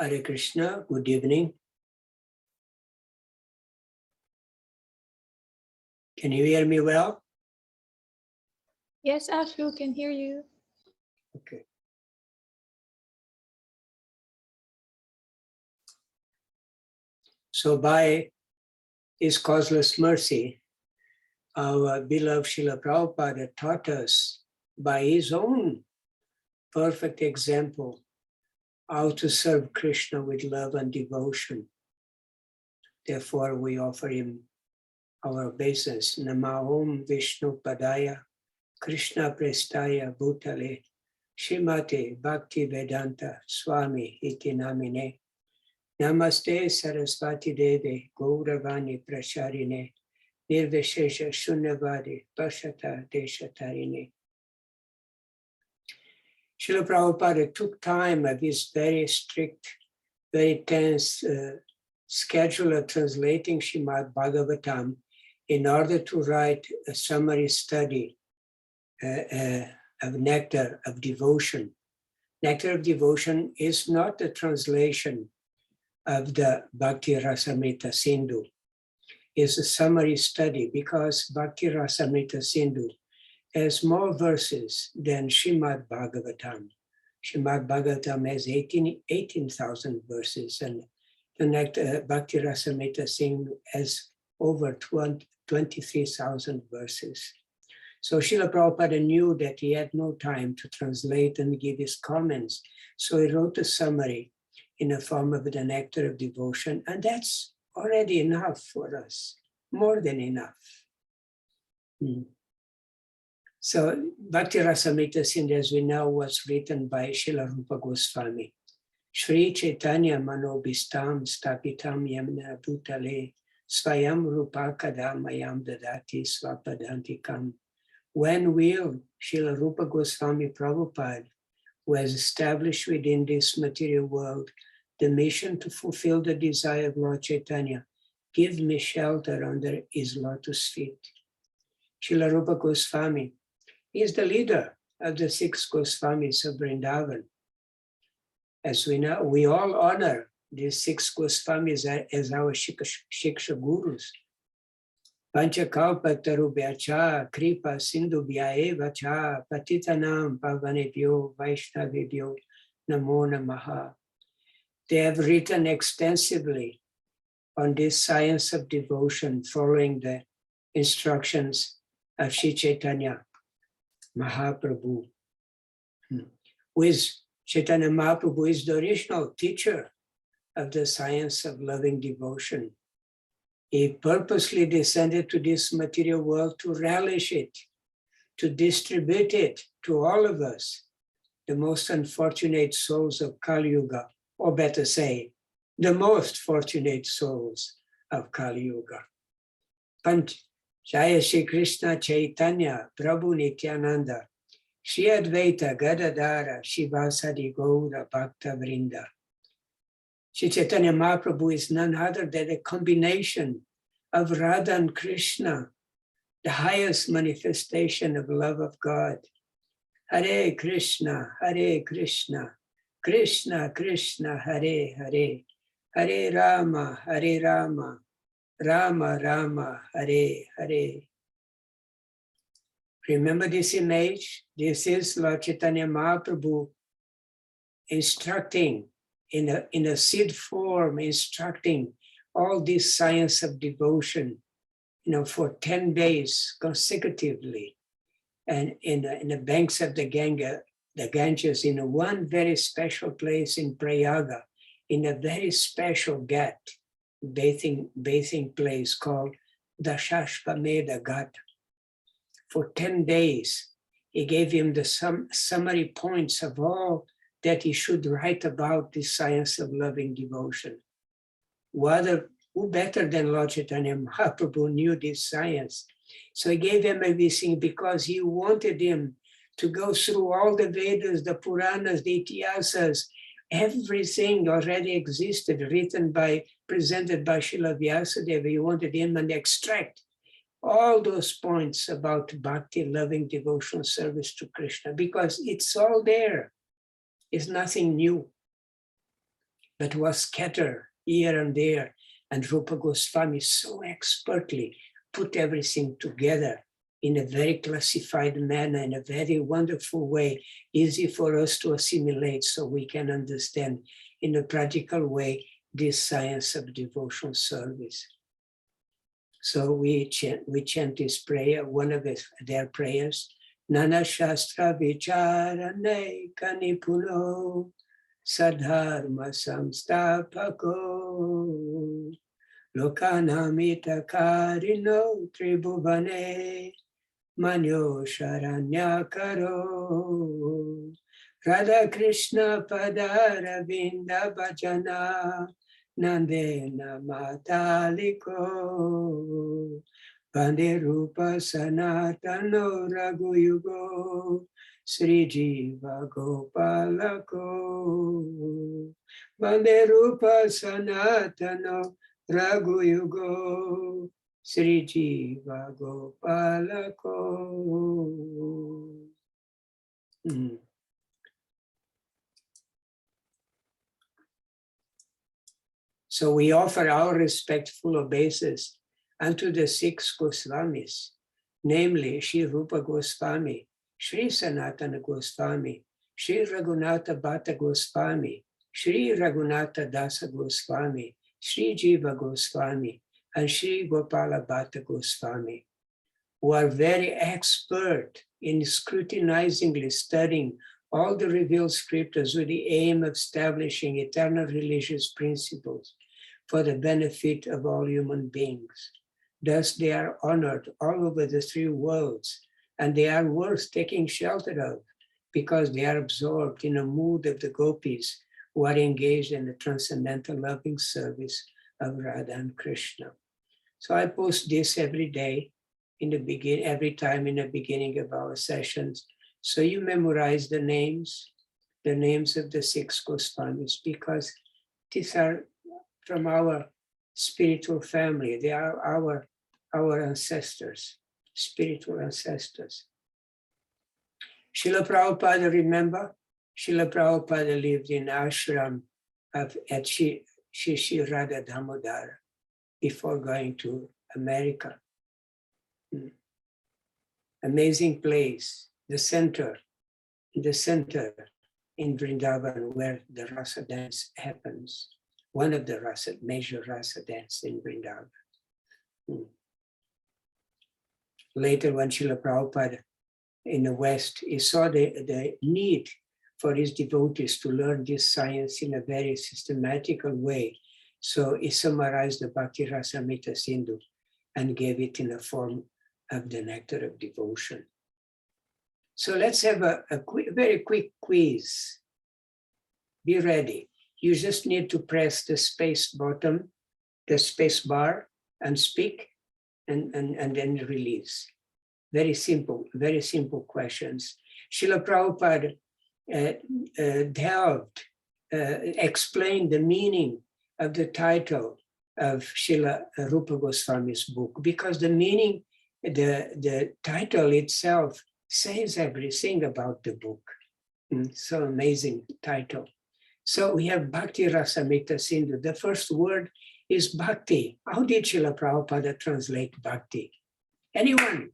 Hare Krishna, good evening. Can you hear me well? Yes, Ashu can hear you. Okay. So by His causeless mercy, our beloved Srila Prabhupada taught us by His own perfect example how to serve Krishna with love and devotion. Therefore, we offer Him our obeisance. Namahom Vishnu Padaya Krishna Prestaya Bhutale Shrimate Bhakti Vedanta Swami Iti Namine Namaste Sarasvati Deve Gauravani Prasharine Nirvishesha Shunyavadi Pashata Deshatarine. Srila Prabhupada took time of his very strict, very tense schedule of translating Srimad Bhagavatam in order to write a summary study of Nectar of Devotion. Nectar of Devotion is not a translation of the Bhakti Rasamrita Sindhu. It's a summary study because Bhakti Rasamrita Sindhu has more verses than Srimad Bhagavatam. Srimad Bhagavatam has 18,000 verses, and the Nectar Bhakti Rasamrita Sindhu has over 23,000 verses. So Srila Prabhupada knew that he had no time to translate and give his comments. So he wrote a summary in the form of the Nectar of Devotion, and that's already enough for us, more than enough. So Bhakti Rasamrita Sindhu, as we know, was written by Srila Rupa Goswami. Shri Chaitanya Manobhistam Stapitam Yamna Bhutale Swayam Rupa Kadamayam Dadati Swapadantikam. When will Srila Rupa Goswami Prabhupada, who has established within this material world the mission to fulfill the desire of Lord Chaitanya, give me shelter under his lotus feet? Srila Rupa Goswami is the leader of the 6 Goswamis of Vrindavan. As we know, we all honor these 6 Goswamis as our Shiksha Gurus. Panchakalpa tarubhyacha kripa sindhubhya eva cha patitanam pavanebhyo vaishnavebhyo namo namaha. They have written extensively on this science of devotion, following the instructions of Sri Chaitanya Mahaprabhu. Chaitanya Mahaprabhu is the original teacher of the science of loving devotion. He purposely descended to this material world to relish it, to distribute it to all of us, the most unfortunate souls of Kali Yuga, or better say, the most fortunate souls of Kali Yuga. Jaya Shri Krishna Chaitanya Prabhu Nityananda Shri Advaita Gadadara Shivasadi Gaura Bhakta Vrinda. Shri Chaitanya Mahaprabhu is none other than a combination of Radha and Krishna, the highest manifestation of love of God. Hare Krishna, Krishna Krishna, Hare Hare, Hare Rama, Rama Rama, Hare Hare. Remember this image? This is Lord Chaitanya Mahaprabhu instructing in a seed form, instructing all this science of devotion, for 10 days consecutively, and in the banks of the Ganges, in one very special place in Prayaga, in a very special ghat, bathing place called the Shashvamedha Ghat. For 10 days, he gave him the summary points of all that he should write about the science of loving devotion. Who better than Lord Chaitanya Mahaprabhu knew this science? So he gave him everything because he wanted him to go through all the Vedas, the Puranas, the Itihasas. Everything already existed, presented by Srila Vyasadeva. He wanted him to extract all those points about bhakti, loving devotional service to Krishna, because it's all there. It's nothing new. but was scattered here and there. And Rupa Goswami so expertly put everything together in a very classified manner, in a very wonderful way, easy for us to assimilate so we can understand in a practical way this science of devotional service. So we chant this prayer, one of their prayers, Nana Shastra Vicharane Kanipuno Sadharma Samstapako Lokanamita Karino Tribhuvane Manyo Sharanyakaro Radha Krishna Padara Vinda Bhajana Nandena Mataliko Bande Rupa Sanatano Raghuyugo Sri Jiva Gopalako Bande Rupa Sanatano Raghuyugo Sri Jiva Gopalako. So we offer our respectful obeisance unto the 6 Goswamis, namely Sri Rupa Goswami, Sri Sanatana Goswami, Sri Raghunatha Bhatta Goswami, Sri Raghunatha Dasa Goswami, Sri Jiva Goswami, and Sri Gopala Bhatta Goswami, who are very expert in scrutinizingly studying all the revealed scriptures with the aim of establishing eternal religious principles for the benefit of all human beings. Thus, they are honored all over the 3 worlds, and they are worth taking shelter of because they are absorbed in a mood of the gopis who are engaged in the transcendental loving service of Radha and Krishna. So I post this every day, every time in the beginning of our sessions. So you memorize the names of the 6 Goswamis, because these are from our spiritual family. They are our ancestors, spiritual ancestors. Srila Prabhupada, remember? Srila Prabhupada lived in ashram at Shri Radha Damodara before going to America. Amazing place, the center in Vrindavan where the rasa dance happens. One of the major rasa dance in Vrindavan. Later, when Srila Prabhupada in the West, he saw the need for his devotees to learn this science in a very systematical way. So he summarized the Bhakti Rasamrita Sindhu and gave it in the form of the Nectar of Devotion. So let's have a very quick quiz. Be ready. You just need to press the space bar and speak and then release. Very simple questions. Srila Prabhupada explained the meaning of the title of Srila Rupa Goswami's book, because the meaning, the title itself says everything about the book. So amazing title. So we have Bhakti Rasamrita Sindhu. The first word is Bhakti. How did Srila Prabhupada translate Bhakti? Anyone?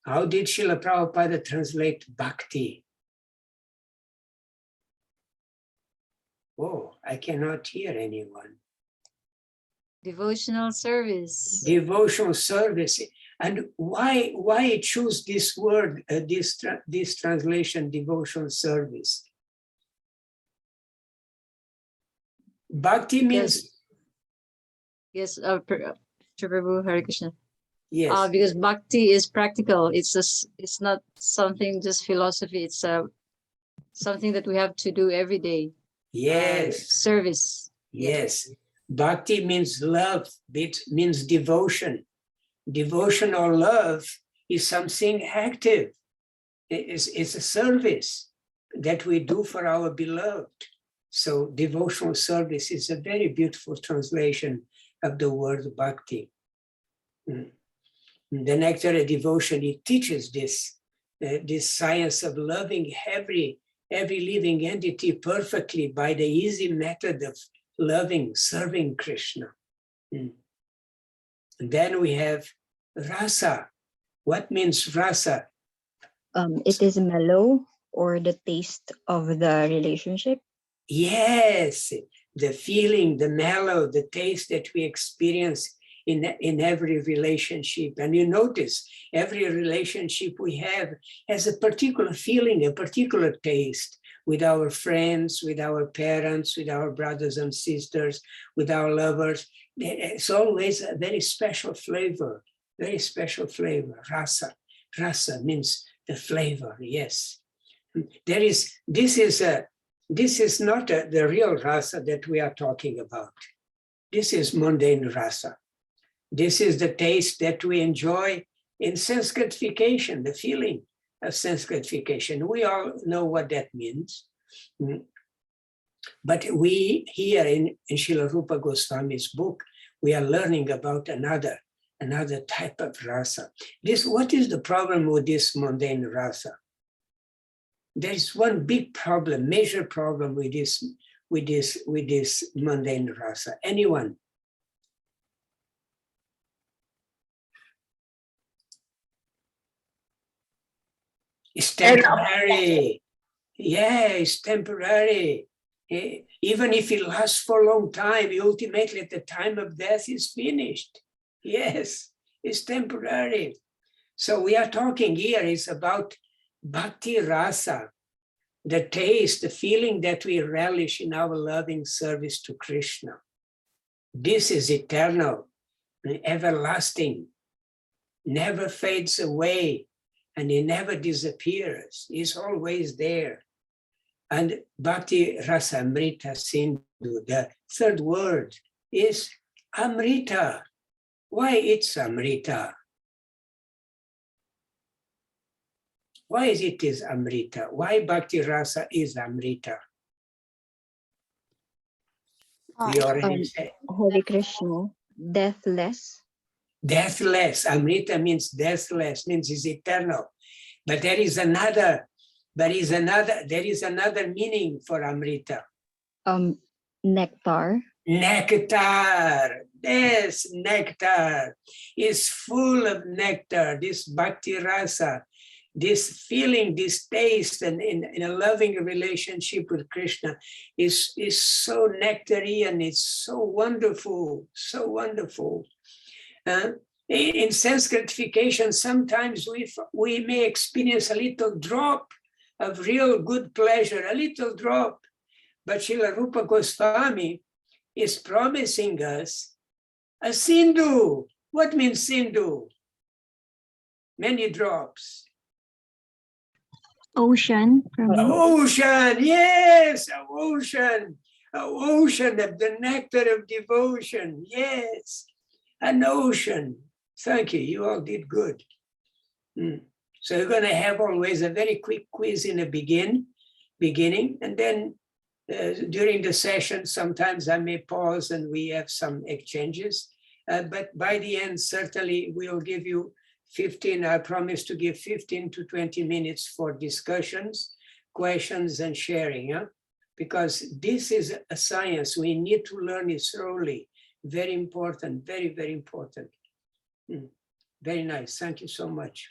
How did Srila Prabhupada translate Bhakti? Oh, I cannot hear anyone. Devotional service. Devotional service. And why choose this word, this translation, devotional service? Bhakti means... Yes, Prabhu, Hare Krishna. Yes. Because bhakti is practical. It's not something just philosophy. It's something that we have to do every day. Yes. Service. Yes. Bhakti means love. It means devotion. Devotion or love is something active. It's a service that we do for our beloved. So devotional service is a very beautiful translation of the word bhakti. The Nectar of Devotion, it teaches this science of loving every every living entity perfectly by the easy method of loving, serving Krishna. And then we have rasa. What means rasa? It is mellow, or the taste of the relationship. Yes, the feeling, the mellow, the taste that we experience in every relationship. And you notice every relationship we have has a particular feeling, a particular taste, with our friends, with our parents, with our brothers and sisters, with our lovers. It's always a very special flavor, rasa. Rasa means the flavor, yes. This is not the real rasa that we are talking about. This is mundane rasa. This is the taste that we enjoy in sense gratification, the feeling of sense gratification. We all know what that means. But we here in Srila Rupa Goswami's book, we are learning about another type of rasa. What is the problem with this mundane rasa? There is one big problem, major problem with this mundane rasa. Anyone? It's temporary. Yeah, it's temporary. Even if it lasts for a long time, ultimately at the time of death is finished. Yes, it's temporary. So we are talking here is about bhakti rasa, the taste, the feeling that we relish in our loving service to Krishna. This is eternal, everlasting, never fades away, and it never disappears. It's always there. And bhakti rasa amrita sindhu, the third word is amrita. Why it's amrita? Why is it is amrita? Why bhakti rasa is amrita? We already said. Hare Krishna, deathless. Deathless. Amrita means deathless, means it's eternal. But there is another meaning for amrita. Nectar. Nectar. Yes, nectar is full of nectar. This bhakti rasa, this feeling, this taste, and in a loving relationship with Krishna is so nectarian. It's so wonderful, so wonderful. In sense gratification, sometimes we may experience a little drop of real good pleasure, a little drop. But Srila Rupa Goswami is promising us a sindhu. What means sindhu? Many drops. Ocean. An ocean, yes, an ocean of the nectar of devotion, yes, an ocean. Thank you, you all did good. So you're going to have always a very quick quiz in the beginning, and then during the session, sometimes I may pause and we have some exchanges, but by the end, certainly we'll give you 15, I promise to give 15 to 20 minutes for discussions, questions, and sharing, because this is a science. We need to learn it thoroughly. Very important, very, very important. Very nice, thank you so much.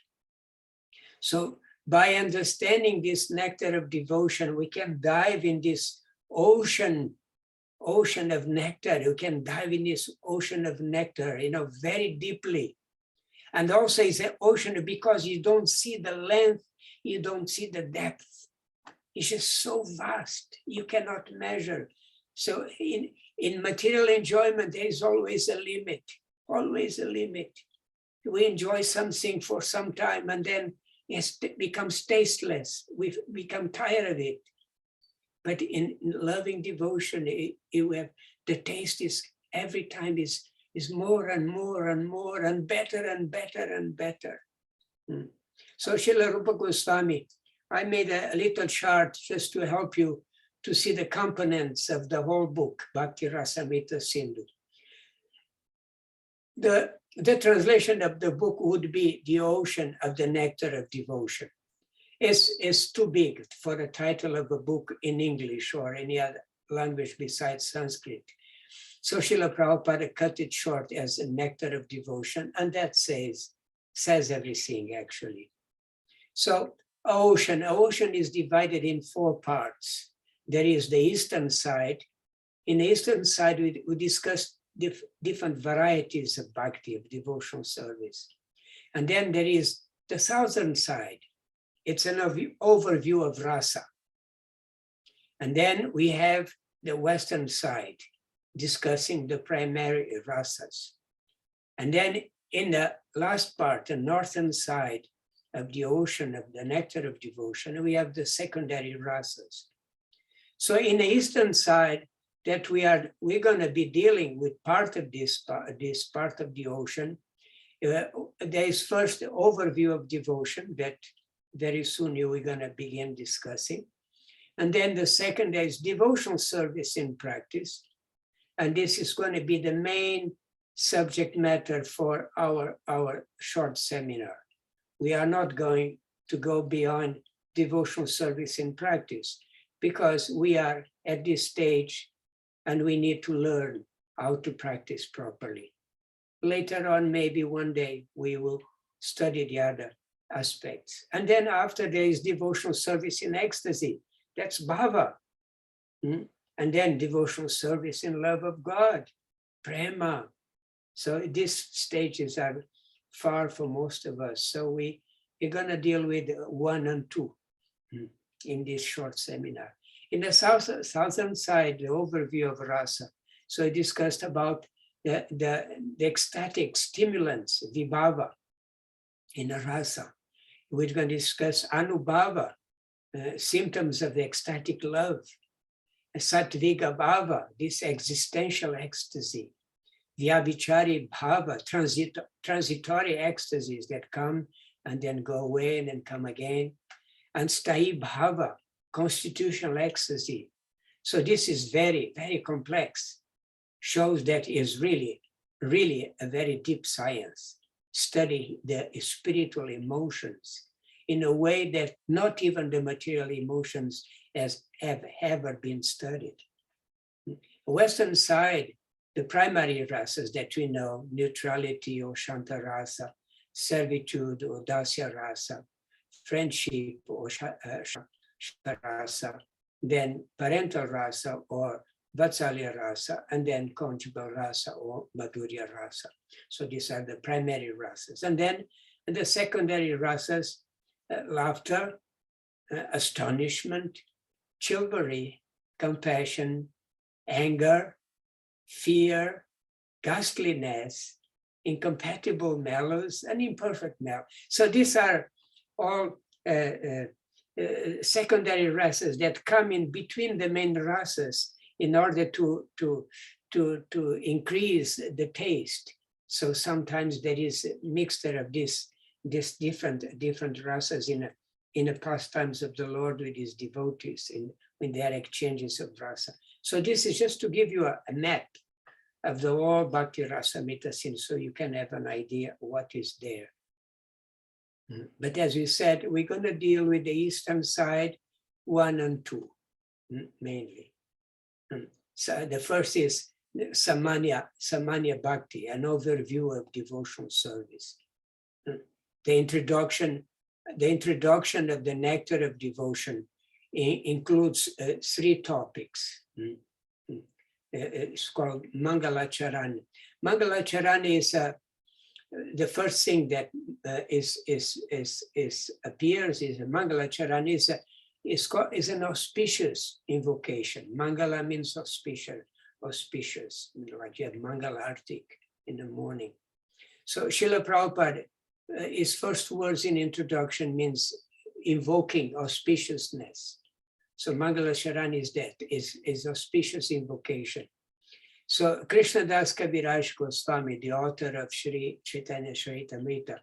So by understanding this nectar of devotion, we can dive in this ocean of nectar. You can dive in this ocean of nectar, very deeply. And also it's an ocean because you don't see the length, you don't see the depth. It's just so vast, you cannot measure. So in material enjoyment, there is always a limit, always a limit. We enjoy something for some time and then it becomes tasteless. We become tired of it. But in loving devotion, the taste is every time is more and more and more and better and better and better. So Srila Rupa Goswami, I made a little chart just to help you to see the components of the whole book, Bhakti Rasamrita Sindhu. The translation of the book would be the ocean of the nectar of devotion. is too big for the title of a book in English or any other language besides Sanskrit. So Srila Prabhupada cut it short as a Nectar of Devotion, and that says everything actually. So ocean is divided in 4 parts. There is the eastern side. In the eastern side, we discussed different varieties of bhakti, of devotional service. And then there is the southern side. It's an overview of rasa. And then we have the western side, discussing the primary rasas. And then in the last part, the northern side of the ocean, of the Nectar of Devotion, we have the secondary rasas. So in the eastern side, that we're going to be dealing with part of this part of the ocean. There is first the overview of devotion that very soon we're going to begin discussing. And then the second is devotional service in practice. And this is going to be the main subject matter for our short seminar. We are not going to go beyond devotional service in practice because we are at this stage and we need to learn how to practice properly. Later on, maybe one day, we will study the other aspects. And then after there is devotional service in ecstasy, that's bhava. And then devotional service in love of God, prema. So these stages are far for most of us. So we're going to deal with 1 and 2 in this short seminar. In the southern side, the overview of rasa. So I discussed about the ecstatic stimulants, vibhava, in the rasa. We're going to discuss anubhava, symptoms of the ecstatic love, sattvika bhava, this existential ecstasy, vyabhichari bhava, transitory ecstasies that come and then go away and then come again, and sthayi bhava, constitutional ecstasy. So this is very, very complex. Shows that is really, really a very deep science. Study the spiritual emotions in a way that not even the material emotions have ever been studied. Western side, the primary rasas that we know, neutrality or shanta rasa, servitude or dasya rasa, friendship or rasa, then parental rasa or vatsalya rasa, and then conjugal rasa or madhurya rasa. So these are the primary rasas. And then the secondary rasas, laughter, astonishment, chivalry, compassion, anger, fear, ghastliness, incompatible mellows, and imperfect mellow. So these are all secondary rasas that come in between the main rasas in order to increase the taste. So sometimes there is a mixture of this different rasas in the pastimes of the Lord with his devotees in their exchanges of rasa. So this is just to give you a map of the whole Bhakti Rasamrita scene, so you can have an idea what is there. But as we said, we're going to deal with the eastern side, 1 and 2, mainly. So the first is Samanya Bhakti, an overview of devotional service. The introduction of the Nectar of Devotion includes 3 topics. It's called Mangalacharana. Mangalacharana is the first thing that appears is Mangalacharana is an auspicious invocation. Mangala means auspicious, like you have Mangalartik in the morning. So Srila Prabhupada, his first words in introduction means invoking auspiciousness. So Mangalacharana is that, is auspicious invocation. So Krishna Kaviraj Goswami, the author of Sri Chaitanya Charitamrita,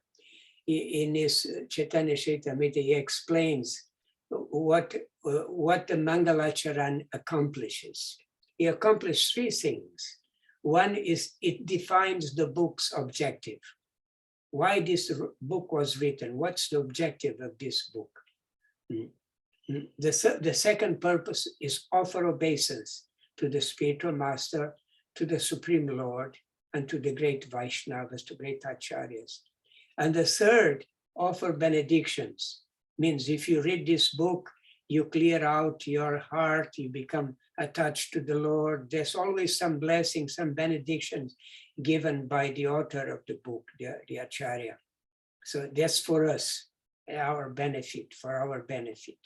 in his Chaitanya Charitamrita, he explains what the Mangalacharana accomplishes. He accomplished 3 things. One is it defines the book's objective. Why this book was written? What's the objective of this book? The second purpose is offer obeisance to the spiritual master, to the Supreme Lord, and to the great Vaishnavas, to great Acharyas. And the third, offer benedictions. Means if you read this book, you clear out your heart, you become attached to the Lord. There's always some blessings, some benedictions given by the author of the book, the Acharya. So that's for us, our benefit, for our benefit.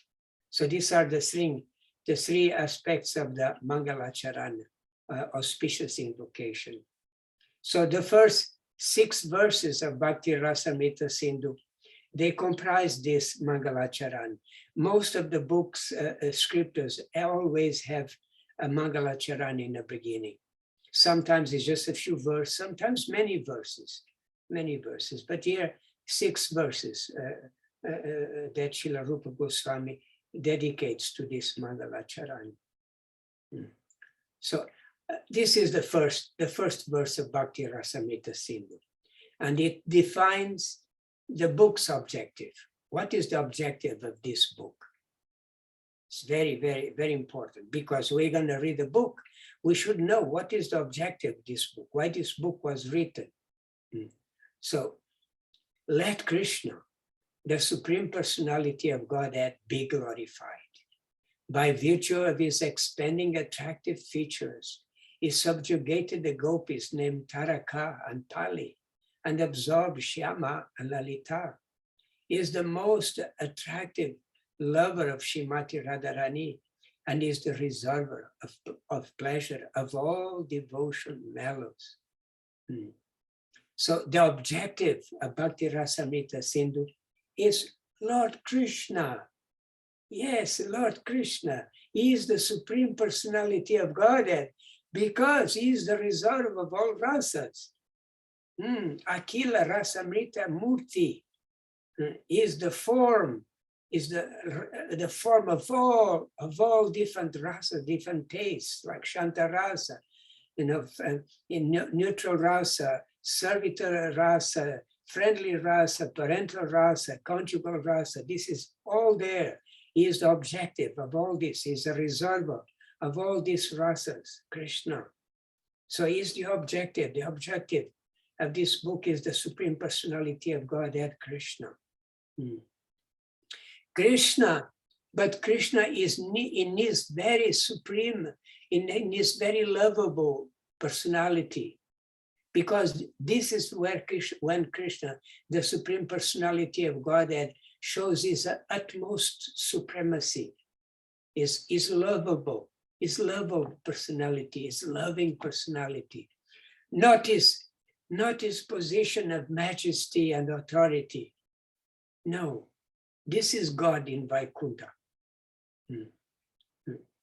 So these are the three aspects of the Mangalacharana, auspicious invocation. So the first 6 verses of Bhakti Rasamrita Sindhu, they comprise this Mangalacharan. Most of the books, scriptures, always have a Mangalacharan in the beginning. Sometimes it's just a few verses, sometimes many verses. But here, 6 verses that Srila Rupa Goswami dedicates to this Mangalacharan. So this is the first verse of Bhakti Rasamrita Sindhu, and it defines the book's objective. What is the objective of this book? It's very, very, very important, because we're going to read the book. We should know what is the objective of this book, why this book was written. So let Krishna, the Supreme Personality of Godhead, be glorified. By virtue of his expanding attractive features, he subjugated the gopis named Taraka and Pali and absorbed Shyama and Lalita. He is the most attractive lover of Srimati Radharani and is the reservoir of pleasure of all devotion mellows. So the objective of Bhakti Rasamrita Sindhu is Lord Krishna. Yes, Lord Krishna. He is the Supreme Personality of Godhead because he is the reserve of all rasas. Akila Rasamrita Murti is the form, is the form of all different rasas, different tastes, like Shanta Rasa, in neutral rasa, servitor rasa, friendly rasa, parental rasa, conjugal rasa. This is all there. He is the objective of all this. He is the reservoir of all these rasas, Krishna. So he is the objective. The objective of this book is the Supreme Personality of Godhead, Krishna. Krishna, but Krishna is in his very supreme, in his very lovable personality, because this is where Krishna, when Krishna, the Supreme Personality of Godhead, shows his utmost supremacy, is lovable, his lovable personality, his loving personality, not his position of majesty and authority. No, this is God in Vaikuntha.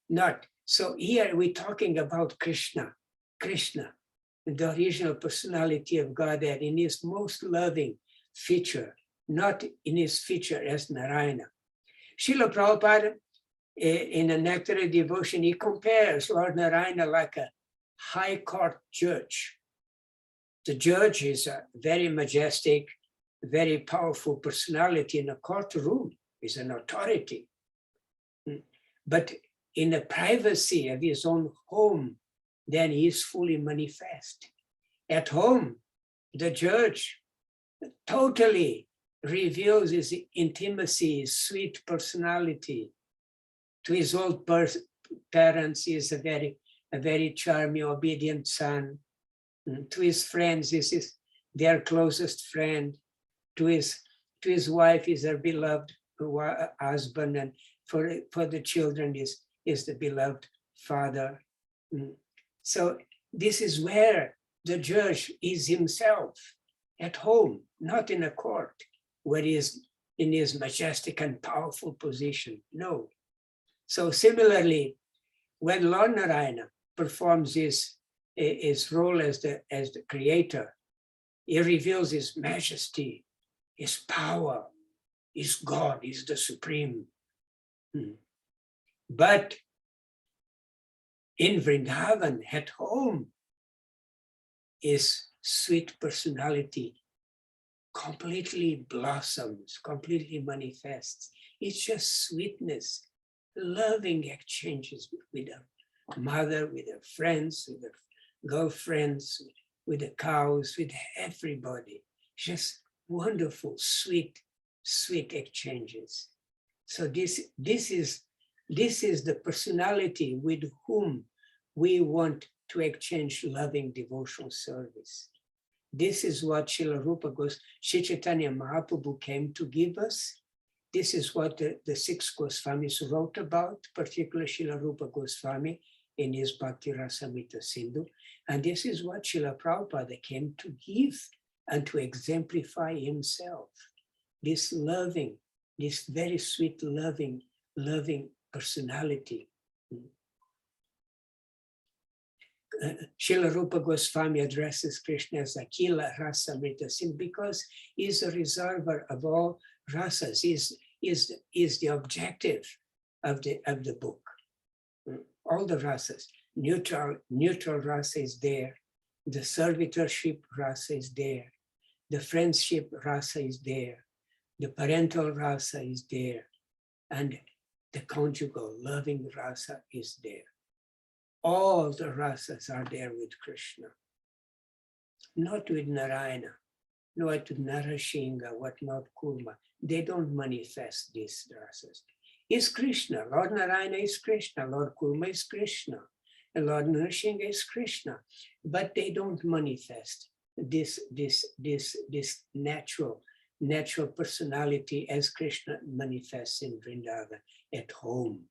Not. So here we're talking about Krishna, the original personality of Godhead in his most loving feature, not in his feature as Narayana. Srila Prabhupada, in a Nectar of Devotion, he compares Lord Narayana like a high court judge. The judge is a very majestic, very powerful personality in a courtroom, is an authority. But in the privacy of his own home, then he is fully manifest. At home, the judge totally reveals his intimacy, his sweet personality. To his old parents, he is a very charming, obedient son. To his friends, this is their closest friend. To his wife is her beloved husband, and for the children is the beloved father. So this is where the judge is himself, at home, not in a court, where he is in his majestic and powerful position. No. So similarly, when Lord Narayana performs his role as the creator, he reveals his majesty, his power, his God, he's the supreme. But in Vrindavan, at home, his sweet personality completely blossoms, completely manifests. It's just sweetness, loving exchanges with her mother, with her friends, with her girlfriends, with the cows, with everybody. Just wonderful, sweet exchanges. So this is the personality with whom we want to exchange loving devotional service. This is what Srila Rupa Sri Chaitanya Mahaprabhu came to give us. This is what the six Goswamis wrote about, particularly Srila Rupa Goswami in his Bhakti Rasamrita Sindhu. And this is what Srila Prabhupada came to give and to exemplify himself. This loving, this very sweet, loving personality. Srila Rupa Goswami addresses Krishna as Akila Rasamrita Sindhu because he's a reservoir of all rasas, is the objective of the book. All the rasas, neutral rasa is there, the servitorship rasa is there, the friendship rasa is there, the parental rasa is there, and the conjugal loving rasa is there. All the rasas are there with Krishna, not with Narayana, not with Narashinga, not Kurma. They don't manifest these rasas. Is Krishna. Lord Narayana is Krishna. Lord Kurma is Krishna. And Lord Narashinga is Krishna. But they don't manifest this natural personality as Krishna manifests in Vrindavan at home.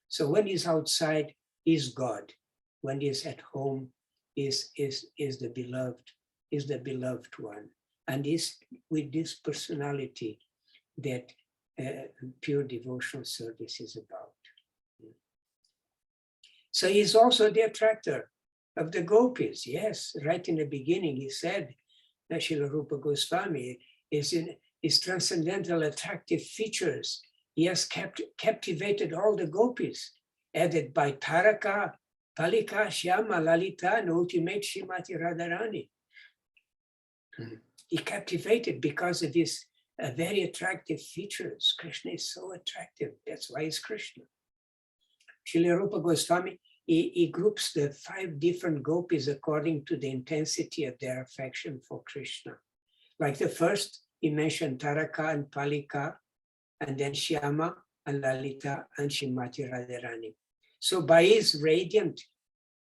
So when he's outside, is God. When he's at home, is the beloved one. And is with this personality that pure devotional service is about. So he's also the attractor of the gopis. Yes, right in the beginning he said, Srila Rupa Goswami is transcendental attractive features. He has captivated all the gopis, added by Taraka, Palika, Shyama, Lalita, and ultimate Srimati Radharani. He captivated because of his very attractive features. Krishna is so attractive. That's why he's Krishna. Srila Rupa Goswami, he groups the 5 different gopis according to the intensity of their affection for Krishna. Like the first, he mentioned Taraka and Palika, and then Shyama and Lalita and Srimati Radharani. So by his radiant,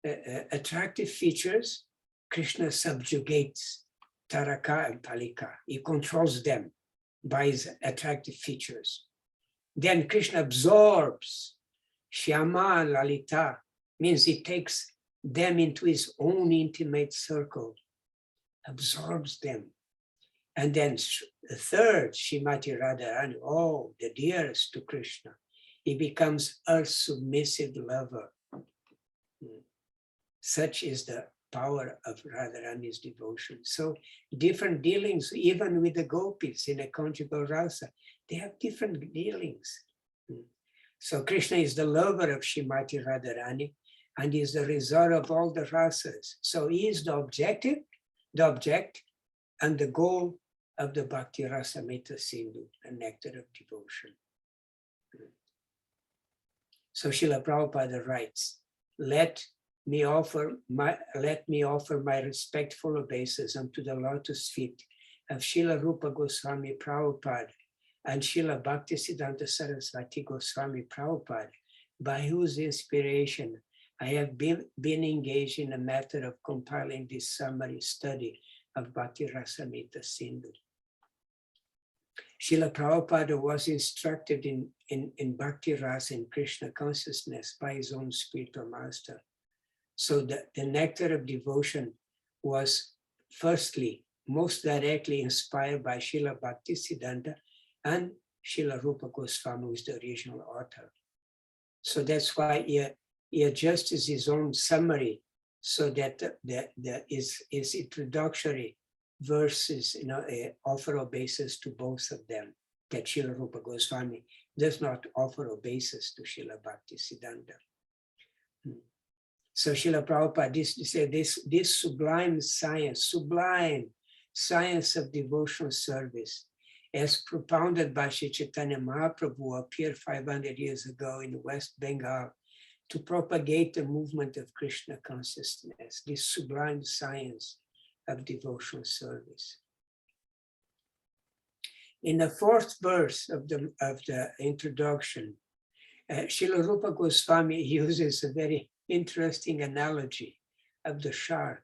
attractive features, Krishna subjugates Taraka and Palika. He controls them by his attractive features. Then Krishna absorbs Shyama and Lalita, means he takes them into his own intimate circle, absorbs them. And then the third, Srimati Radharani, oh, the dearest to Krishna. He becomes a submissive lover. Such is the power of Radharani's devotion. So different dealings, even with the gopis in a conjugal rasa, they have different dealings. So Krishna is the lover of Srimati Radharani, and is the result of all the rasas. So he is the object, and the goal of the Bhakti Rasamrita Sindhu, the nectar of devotion. So Srila Prabhupada writes, let me offer my respectful obeisance unto the lotus feet of Srila Rupa Goswami Prabhupada and Srila Bhaktisiddhanta Saraswati Goswami Prabhupada, by whose inspiration I have been engaged in a matter of compiling this summary study of Bhakti Rasamrita Sindhu. Srila Prabhupada was instructed in Bhakti Rasa and Krishna consciousness by his own spiritual master. So the nectar of devotion was firstly, most directly inspired by Srila Bhaktisiddhanta and Srila Rupa Goswami, who is the original author. So that's why he adjusts his own summary so that his introductory verses, offer obeisance to both of them, that Srila Rupa Goswami does not offer obeisance to Srila Bhaktisiddhanta. So Srila Prabhupada said this sublime science, sublime, science of devotional service, as propounded by Sri Chaitanya Mahaprabhu, who appeared 500 years ago in West Bengal to propagate the movement of Krishna consciousness, this sublime science of devotional service. In the fourth verse of the introduction, Srila Rupa Goswami uses a very interesting analogy of the shark.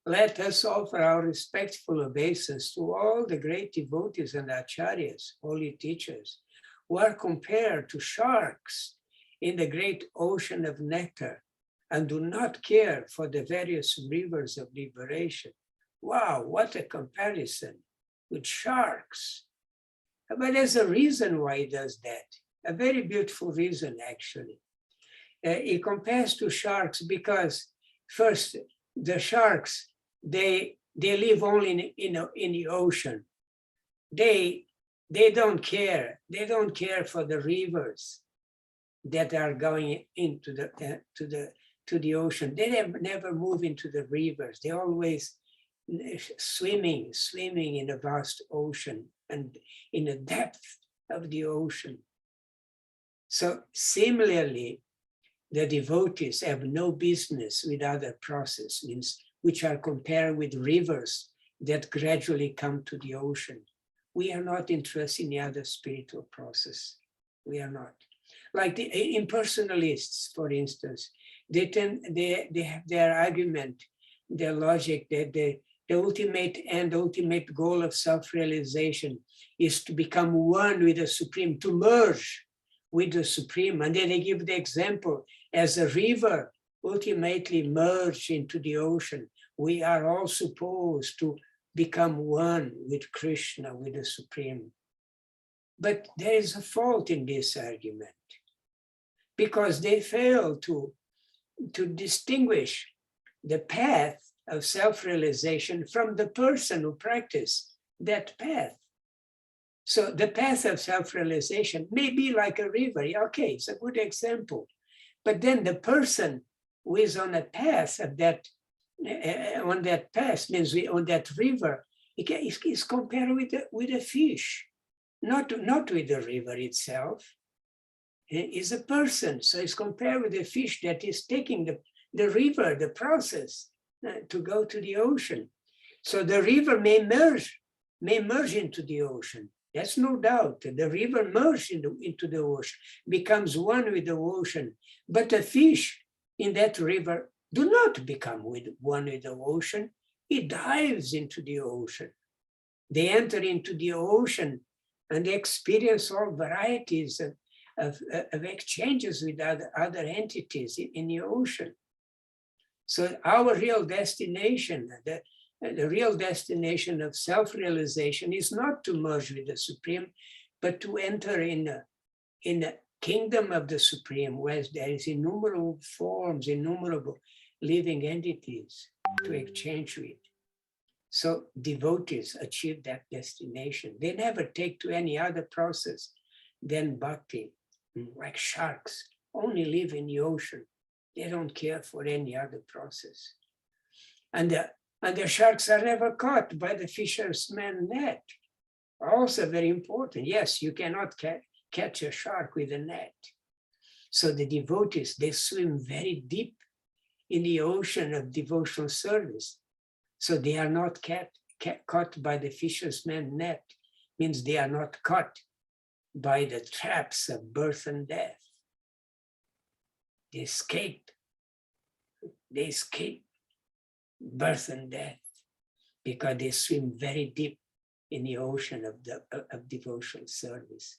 Let us offer our respectful obeisance to all the great devotees and acharyas, holy teachers, who are compared to sharks in the great ocean of nectar and do not care for the various rivers of liberation. Wow, what a comparison with sharks. But there's a reason why he does that, a very beautiful reason actually. He compares to sharks because first, the sharks, they live only in the ocean. They don't care. They don't care for the rivers that are going into to the ocean. They never move into the rivers. They always swimming in a vast ocean and in the depth of the ocean. So similarly, the devotees have no business with other processes, means which are compared with rivers that gradually come to the ocean. We are not interested in the other spiritual process. We are not. Like the impersonalists, for instance, they have their argument, their logic that the ultimate end, ultimate goal of self-realization is to become one with the Supreme, to merge with the Supreme. And then they give the example as a river ultimately merge into the ocean. We are all supposed to become one with Krishna, with the Supreme. But there is a fault in this argument because they fail to distinguish the path of self-realization from the person who practices that path. So the path of self-realization may be like a river. Okay, it's a good example. But then the person who is on a path of that, on that path means on that river, is compared with a fish, not with the river itself. Is a person, so it's compared with a fish that is taking the river, the process to go to the ocean. So the river may merge into the ocean. That's no doubt. The river merges into the ocean, becomes one with the ocean. But the fish in that river do not become one with the ocean. It dives into the ocean. They enter into the ocean and they experience all varieties of exchanges with other entities in the ocean. So our real destination, the real destination of self-realization is not to merge with the Supreme, but to enter in the kingdom of the Supreme, where there is innumerable forms, innumerable living entities to exchange with. So devotees achieve that destination. They never take to any other process than bhakti, like sharks, only live in the ocean. They don't care for any other process. And the sharks are never caught by the fisherman's net. Also very important. Yes, you cannot catch a shark with a net. So the devotees, they swim very deep in the ocean of devotional service. So they are not caught by the fisherman's net, means they are not caught by the traps of birth and death. They escape birth and death because they swim very deep in the ocean of devotional service.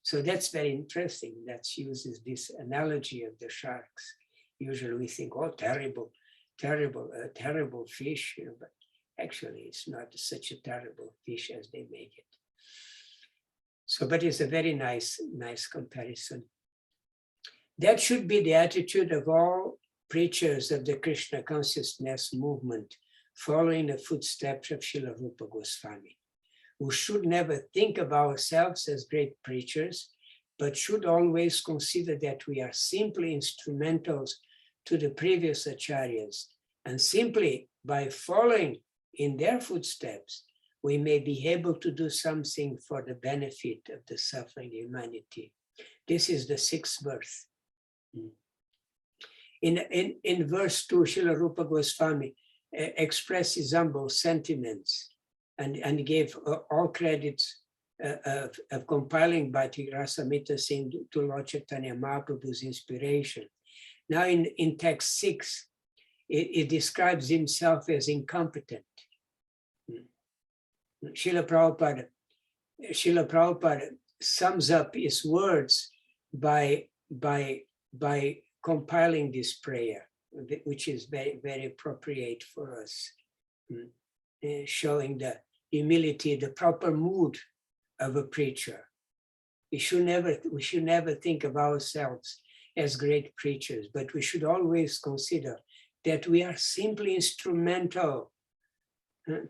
So that's very interesting. That uses this analogy of the sharks. Usually we think, oh, terrible fish, but actually it's not such a terrible fish as they make it. So, but it's a very nice comparison. That should be the attitude of all preachers of the Krishna consciousness movement, following the footsteps of Srila Rupa Goswami, who should never think of ourselves as great preachers, but should always consider that we are simply instrumentals to the previous acharyas, and simply by following in their footsteps, we may be able to do something for the benefit of the suffering humanity. This is the 6th verse. In verse 2, Srila Rupa Goswami expressed his humble sentiments and gave all credits of compiling Bhakti Rasamrita Singh to Lord Chaitanya Mahaprabhu's inspiration. Now in text 6, it describes himself as incompetent. Srila Prabhupada sums up his words by compiling this prayer, which is very, very appropriate for us, showing the humility, the proper mood of a preacher. We should never think of ourselves as great preachers, but we should always consider that we are simply instrumental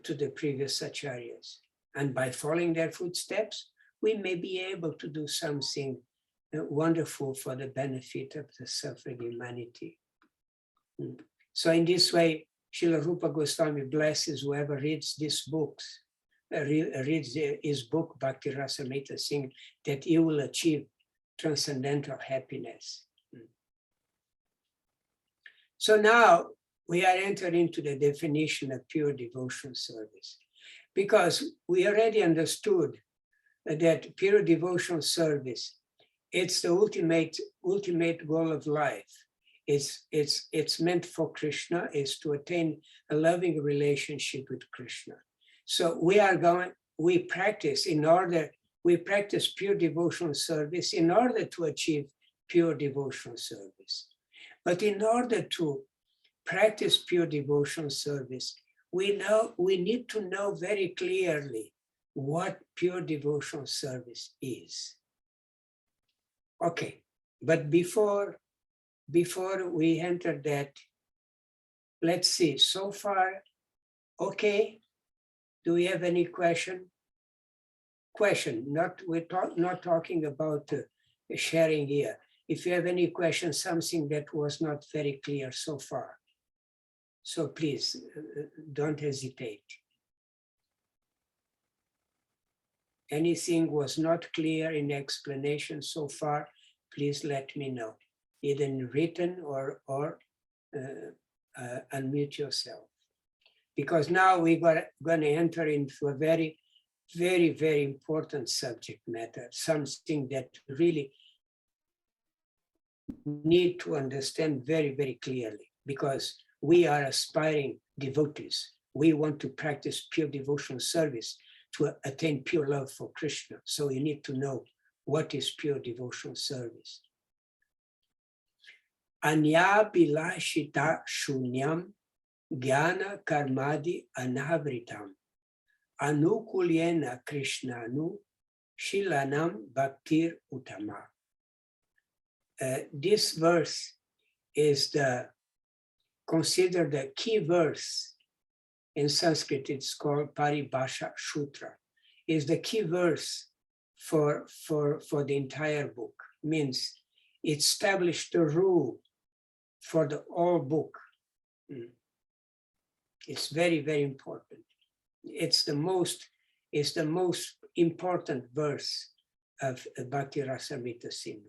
to the previous acharyas. And by following their footsteps, we may be able to do something wonderful for the benefit of the suffering humanity. So in this way, Srila Rupa Goswami blesses whoever reads these books, reads his book, Bhakti Rasamrita Singh, that he will achieve transcendental happiness. So now we are entering into the definition of pure devotion service, because we already understood that pure devotion service, it's the ultimate goal of life. It's meant for Krishna, is to attain a loving relationship with Krishna. So we practice pure devotional service in order to achieve pure devotional service. But in order to practice pure devotional service, we need to know very clearly what pure devotional service is. Okay, but before we enter that, let's see, so far, okay, do we have any question? We're not talking about sharing here. If you have any questions, something that was not very clear so far. So please, don't hesitate. Anything was not clear in the explanation so far, please let me know, either in written or unmute yourself. Because now we're going to enter into a very, very, very important subject matter, something that really need to understand very, very clearly, because we are aspiring devotees. We want to practice pure devotional service to attain pure love for Krishna. So you need to know what is pure devotional service. Anya bilashita shunyam jnana karmadi anavritam anukulyena krishnanu shilanam bhaktir utama. This verse is considered the key verse. In Sanskrit, it's called Paribhasha Sutra. Is the key verse for the entire book. Means it established the rule for the whole book. It's very, very important. It's the most important verse of Bhakti Rasamrita Singh.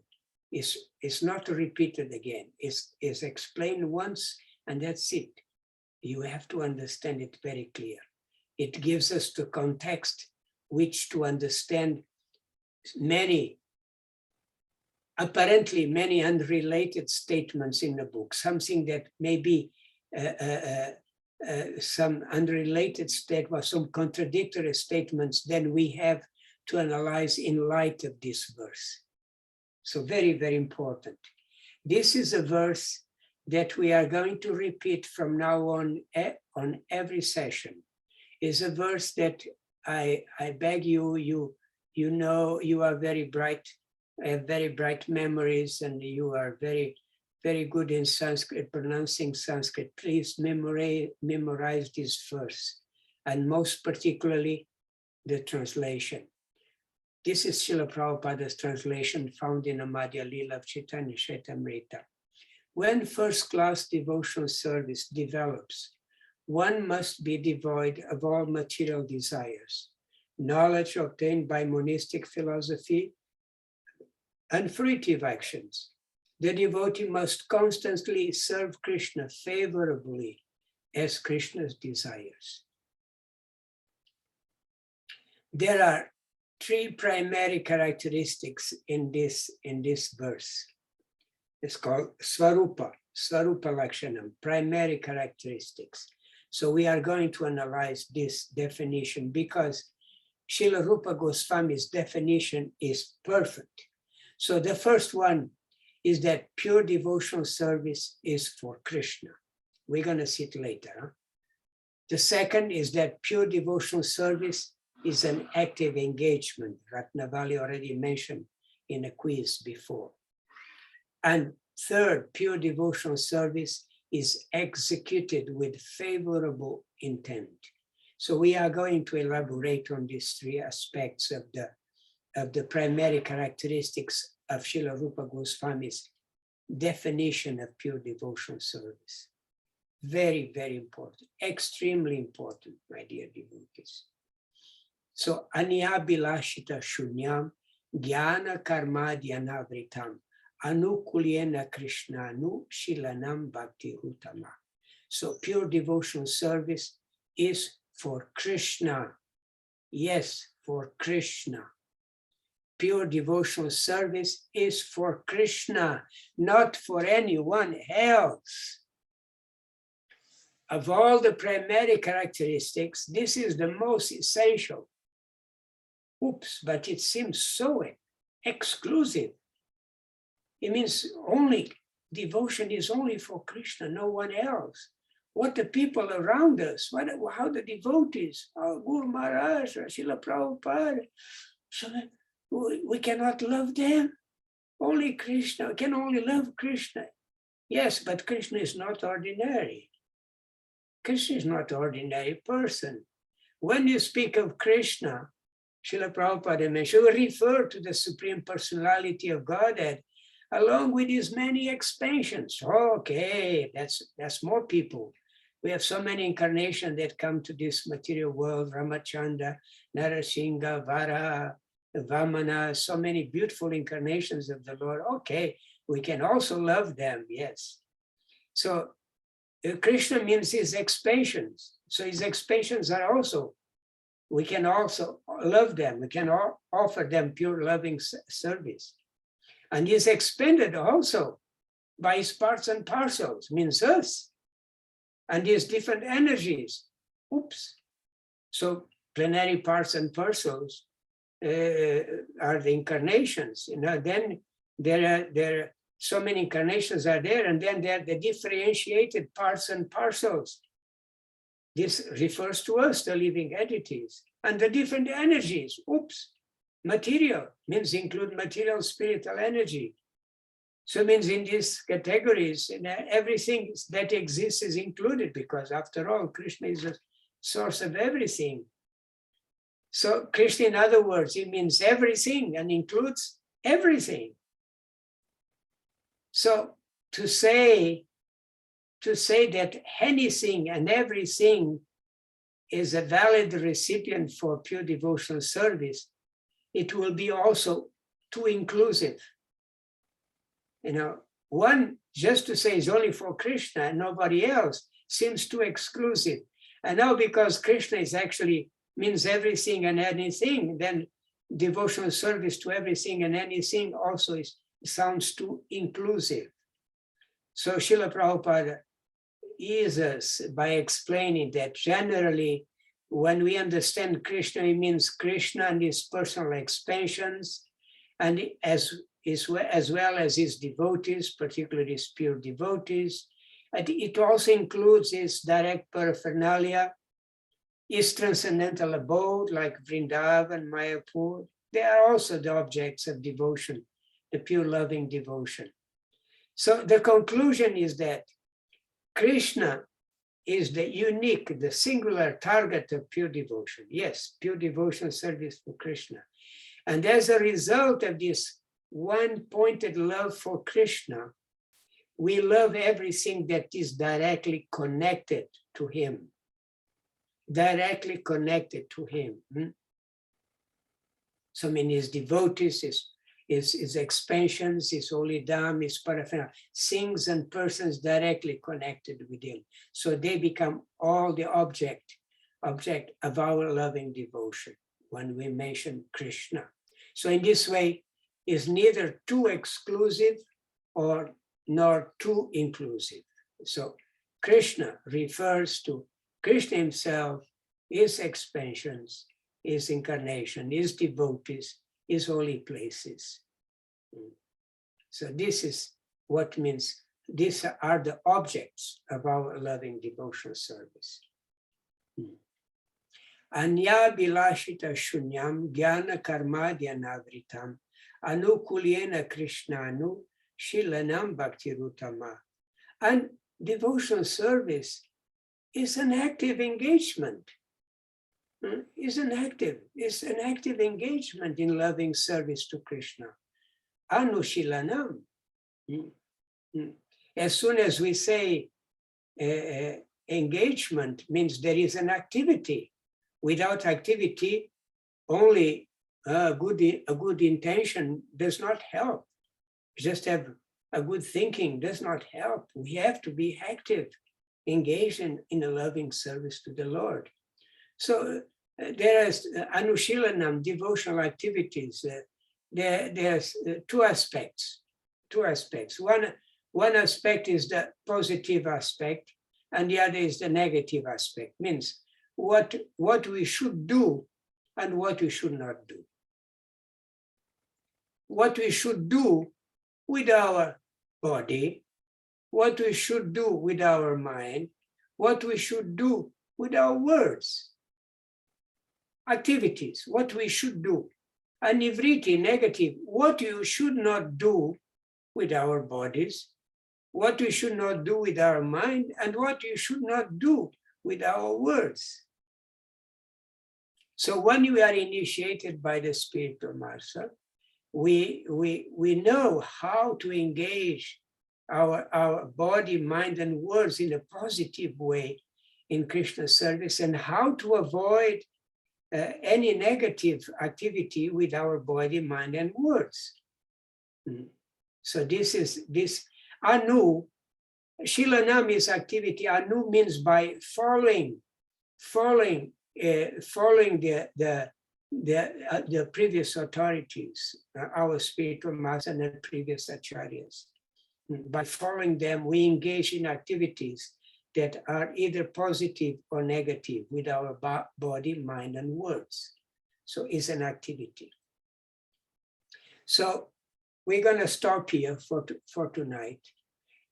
It's not repeated again. It's explained once and that's it. You have to understand it very clear. It gives us the context which to understand apparently many unrelated statements in the book, something that may be some unrelated statements, some contradictory statements, then we have to analyze in light of this verse. So very, very important. This is a verse that we are going to repeat from now on every session. Is a verse that I beg you know, you are very bright, have very bright memories, and you are very, very good in Sanskrit, pronouncing Sanskrit. Please memorize this verse, and most particularly the translation. This is Srila Prabhupada's translation found in the Madhya Lila of Chaitanya Chaitamrita. When first-class devotional service develops one must be devoid of all material desires. Knowledge obtained by monistic philosophy and fruitive actions. The devotee must constantly serve Krishna favorably as Krishna's desires. There are three primary characteristics in this verse. It's called Svarupa Lakshanam, primary characteristics. So we are going to analyze this definition because Srila Rupa Goswami's definition is perfect. So the first one is that pure devotional service is for Krishna. We're going to see it later. Huh? The second is that pure devotional service is an active engagement. Ratnavali already mentioned in a quiz before. And third, pure devotional service is executed with favorable intent. So we are going to elaborate on these three aspects of the primary characteristics of Srila Rupa Goswami's definition of pure devotional service. Very, very important, extremely important, my dear devotees. So, Anyabilashita Shunyam Jnana Karma Dhyanavritam Anukulyena Krishnanu Shilanam Bhakti Utama. So, pure devotional service is for Krishna. Yes, for Krishna. Pure devotional service is for Krishna, not for anyone else. Of all the primary characteristics, this is the most essential. Oops, but it seems so exclusive. It means only devotion is only for Krishna, no one else. What the people around us, how the devotees, our Guru Maharaj, Srila Prabhupada, so we cannot love them. Only Krishna, we can only love Krishna. Yes, but Krishna is not ordinary. Krishna is not an ordinary person. When you speak of Krishna, Srila Prabhupada mentioned, you refer to the Supreme Personality of Godhead, along with his many expansions. Okay, that's more people. We have so many incarnations that come to this material world, Ramachandra, Narasingha, Varaha, Vamana, so many beautiful incarnations of the Lord. Okay, we can also love them, yes. So Krishna means his expansions. So his expansions are also, we can also love them. We can offer them pure loving service. And he's expanded also by his parts and parcels, means us. And his different energies. Oops. So plenary parts and parcels are the incarnations. You know, then there are so many incarnations are there, and then there are the differentiated parts and parcels. This refers to us, the living entities, and the different energies. Oops, material means include material, spiritual energy. So it means in these categories, everything that exists is included, because after all, Krishna is the source of everything. So Krishna, in other words, it means everything and includes everything. So to say that anything and everything is a valid recipient for pure devotional service, it will be also too inclusive. You know, one just to say is only for Krishna and nobody else seems too exclusive. And now because Krishna is actually means everything and anything, then devotional service to everything and anything also sounds too inclusive. So Srila Prabhupada eases us by explaining that generally when we understand Krishna, it means Krishna and his personal expansions, and as well as his devotees, particularly his pure devotees. And it also includes his direct paraphernalia, his transcendental abode like Vrindavan, Mayapur. They are also the objects of devotion, the pure loving devotion. So the conclusion is that Krishna is the unique, the singular target of pure devotion. Yes, pure devotion service for Krishna. And as a result of this one-pointed love for Krishna, we love everything that is directly connected to him. directly connected to him. So I mean, his devotees, his expansions, his holy dham, his paraphernalia, things and persons directly connected with him. So they become all the object of our loving devotion when we mention Krishna. So in this way, is neither too exclusive nor too inclusive. So Krishna refers to Krishna himself, his expansions, his incarnation, his devotees, his holy places. So this is what means, these are the objects of our loving devotional service. Anya bilashita shunyam jnana karma dhyanavritam anukulyena krishnanu shilanam bhaktirutama. And devotional service is an active engagement. Is an active engagement in loving service to Krishna. Anushilanam. As soon as we say engagement, means there is an activity. Without activity, only a good intention does not help. Just have a good thinking does not help. We have to be active, engaged in a loving service to the Lord. So there is anushilanam, devotional activities. There's two aspects. One aspect is the positive aspect, and the other is the negative aspect. Means what we should do and what we should not do. What we should do with our body, what we should do with our mind, what we should do with our words. Activities, what we should do. And nivriti, negative, what you should not do with our bodies, what we should not do with our mind, and what you should not do with our words. So when we are initiated by the spiritual master, we know how to engage our body, mind, and words in a positive way in Krishna service, and how to avoid any negative activity with our body, mind, and words. So this anu, shilanam is activity. Anu means by following the previous authorities, our spiritual master and previous acharyas. By following them, we engage in activities that are either positive or negative with our body, mind, and words. So it's an activity. So we're going to stop here for tonight.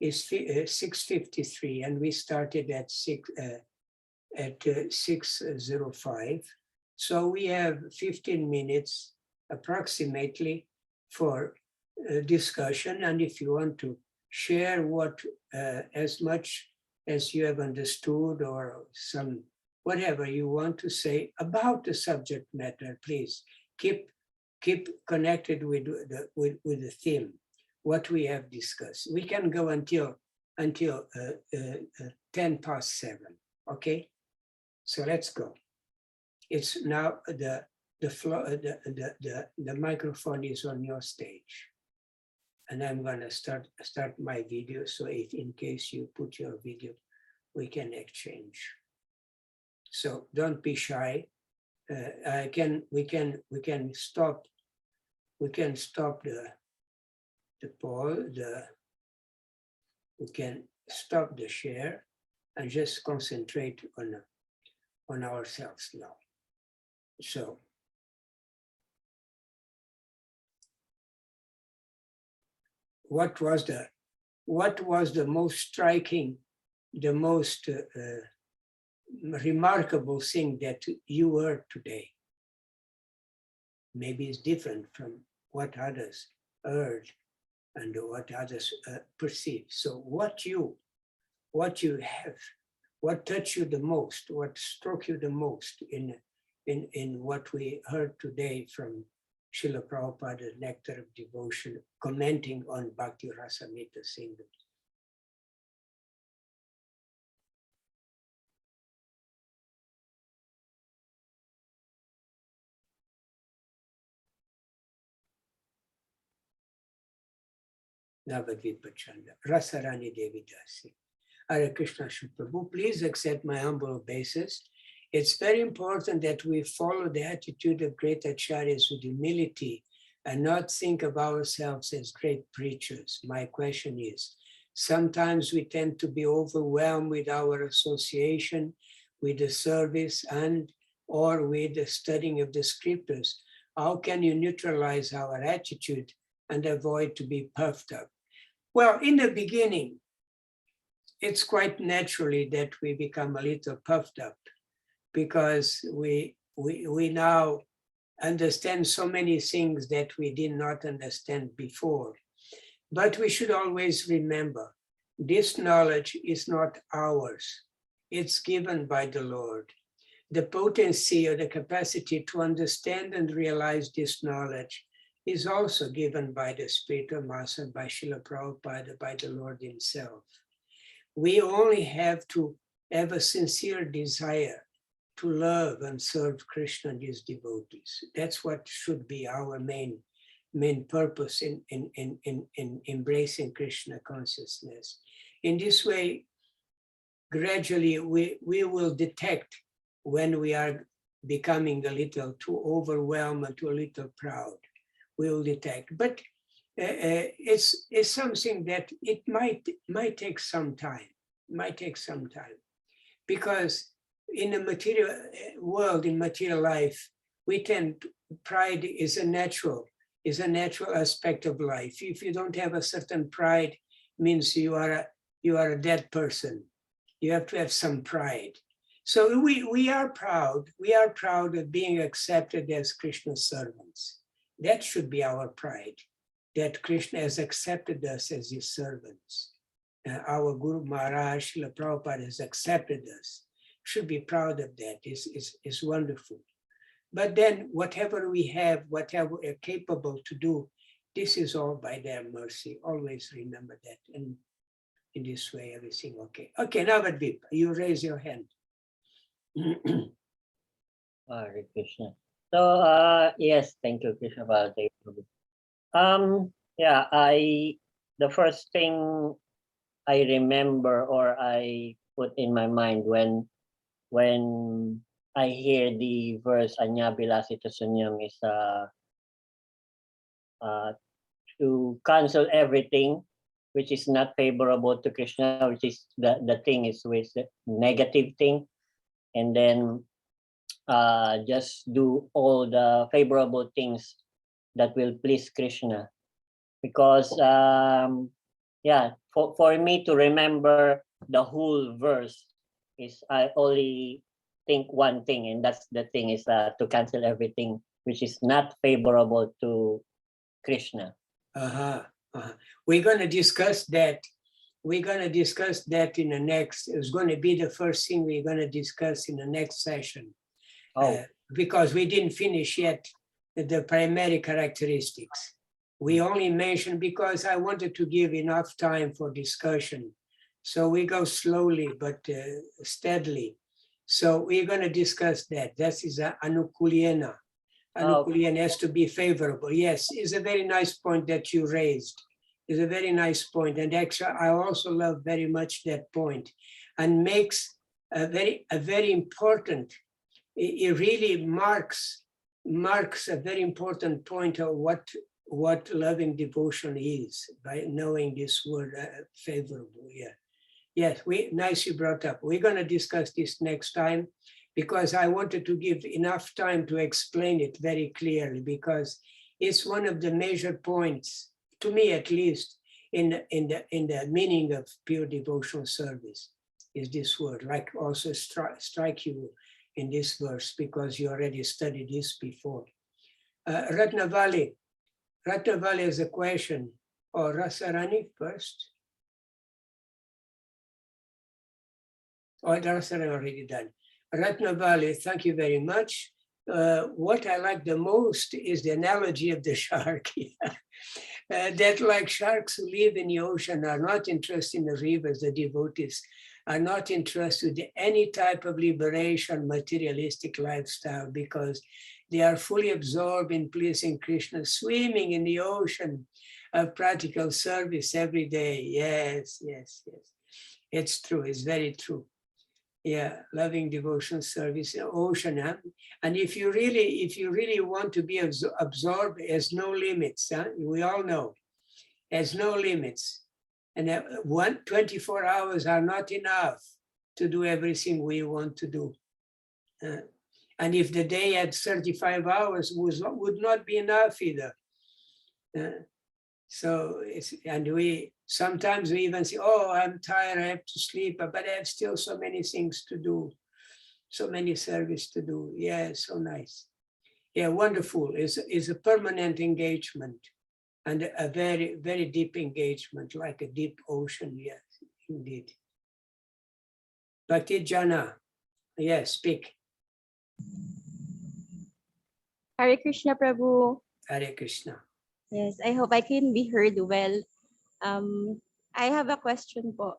It's 6:53, and we started at 6:05. So we have 15 minutes approximately for discussion. And if you want to share as much as you have understood, or whatever you want to say about the subject matter, please keep connected with the theme, what we have discussed. We can go until 7:10. Okay, so let's go. It's now the microphone is on your stage, and I'm gonna start my video. So if in case you put your video, we can exchange. So don't be shy. We can stop the poll. We can stop the share and just concentrate on ourselves now. So what was the most striking, the most remarkable thing that you heard today? Maybe it's different from what others heard and what others perceive. So what you have, what touched you the most, what struck you the most in what we heard today from Srila Prabhupada, Nectar of Devotion, commenting on Bhakti Rasamrita Sindhu. Navadvipa Chanda. Rasarani Devi Dasi. Hare Krishna Shri Prabhu, please accept my humble obeisance. It's very important that we follow the attitude of great acharyas with humility and not think of ourselves as great preachers. My question is, sometimes we tend to be overwhelmed with our association, with the service, and or with the studying of the scriptures. How can you neutralize our attitude and avoid to be puffed up? Well, in the beginning, it's quite naturally that we become a little puffed up because we now understand so many things that we did not understand before. But we should always remember, this knowledge is not ours. It's given by the Lord. The potency or the capacity to understand and realize this knowledge is also given by the Spirit of Master, by Srila Prabhupada, by the Lord himself. We only have to have a sincere desire to love and serve Krishna and his devotees. That's what should be our main purpose in embracing Krishna consciousness. In this way, gradually we will detect when we are becoming a little too overwhelmed and too a little proud. We will detect, but it's something that it might take some time. Because in the material world, in material life, pride is a natural aspect of life. If you don't have a certain pride, means you are a dead person. You have to have some pride. So we are proud. We are proud of being accepted as Krishna's servants. That should be our pride, that Krishna has accepted us as his servants. Our Guru Maharaj, Srila Prabhupada, has accepted us. Should be proud of that. It's wonderful. But then whatever we have, whatever we're capable to do, this is all by their mercy. Always remember that. And in this way, everything okay. Okay, Navadvip, you raise your hand. Hare Krishna. So yes, thank you, Krishna Baladeva. Yeah, the first thing I remember or I put in my mind when I hear the verse Anya Bilasita Sunyam is to cancel everything which is not favorable to Krishna, which is the thing is with the negative thing, and then just do all the favorable things that will please Krishna. Because yeah, for me to remember the whole verse is I only think one thing, and that's the thing is to cancel everything which is not favorable to Krishna. We're going to discuss that. We're going to discuss that in the next. It's going to be the first thing we're going to discuss in the next session. Because we didn't finish yet the primary characteristics. We only mentioned because I wanted to give enough time for discussion. So we go slowly but steadily. So we're going to discuss that. That is anukulyena. Anukulyena has to be favorable. Yes, it's a very nice point that you raised. It's a very nice point. And actually, I also love very much that point, and makes a very important, it really marks a very important point of what loving devotion is by knowing this word favorable. Yeah. Yes, nice you brought up. We're going to discuss this next time because I wanted to give enough time to explain it very clearly, because it's one of the major points, to me at least, in the meaning of pure devotional service is this word, like also strike you in this verse because you already studied this before. Ratnavali has a question. Or Rasarani first. Oh, Rasarani already done. Ratnavali, thank you very much. What I like the most is the analogy of the shark. That like sharks who live in the ocean are not interested in the rivers, the devotees are not interested in any type of liberation, materialistic lifestyle, because they are fully absorbed in pleasing Krishna, swimming in the ocean of practical service every day. Yes, yes, yes. It's true. It's very true. Yeah, loving devotion service, ocean. Huh? And if you really want to be absorbed, there's no limits. Huh? We all know, there's no limits. And 24 hours are not enough to do everything we want to do. And if the day had 35 hours would not be enough either. So sometimes we even say, oh, I'm tired, I have to sleep, but I have still so many things to do, so many service to do. Yeah, so nice. Yeah, wonderful. It's a permanent engagement and a very, very deep engagement, like a deep ocean. Yes, indeed. Bhakti Jana, yes, speak. Hare Krishna, Prabhu. Hare Krishna. Yes, I hope I can be heard well. I have a question po.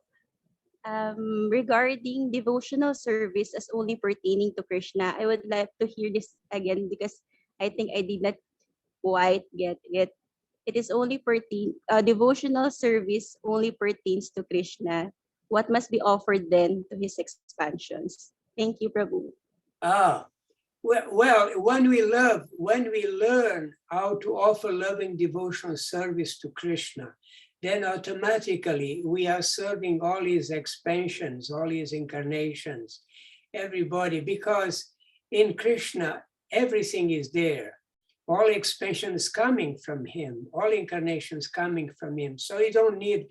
Regarding devotional service as only pertaining to Krishna, I would like to hear this again because I think I did not quite get it. It is only devotional service only pertains to Krishna. What must be offered then to his expansions? Thank you, Prabhu. Well, when we learn how to offer loving devotional service to Krishna, then automatically we are serving all his expansions, all his incarnations, everybody, because in Krishna, everything is there. All expansions coming from him, all incarnations coming from him. So you don't need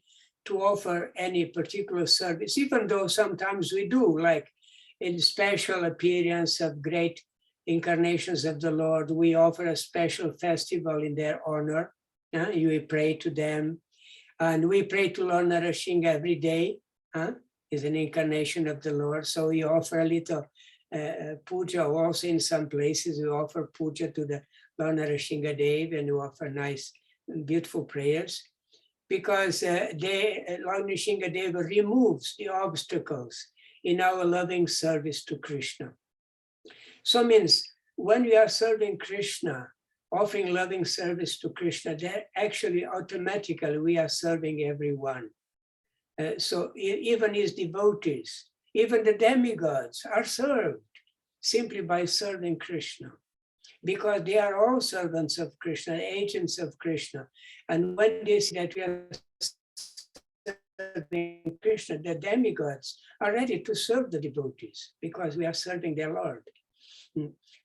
to offer any particular service, even though sometimes we do, like in special appearance of great incarnations of the Lord, we offer a special festival in their honor. We pray to them. And we pray to Lord Narasingha every day. Is an incarnation of the Lord. So we offer a little puja also in some places. We offer puja to the Lord Narasingha Dev and we offer nice, beautiful prayers. Because Lord Narasingha Dev removes the obstacles in our loving service to Krishna. So means when we are serving Krishna, offering loving service to Krishna, that actually automatically we are serving everyone. So even his devotees, even the demigods are served simply by serving Krishna, because they are all servants of Krishna, agents of Krishna. And when they see that we are serving Krishna, the demigods are ready to serve the devotees because we are serving their Lord.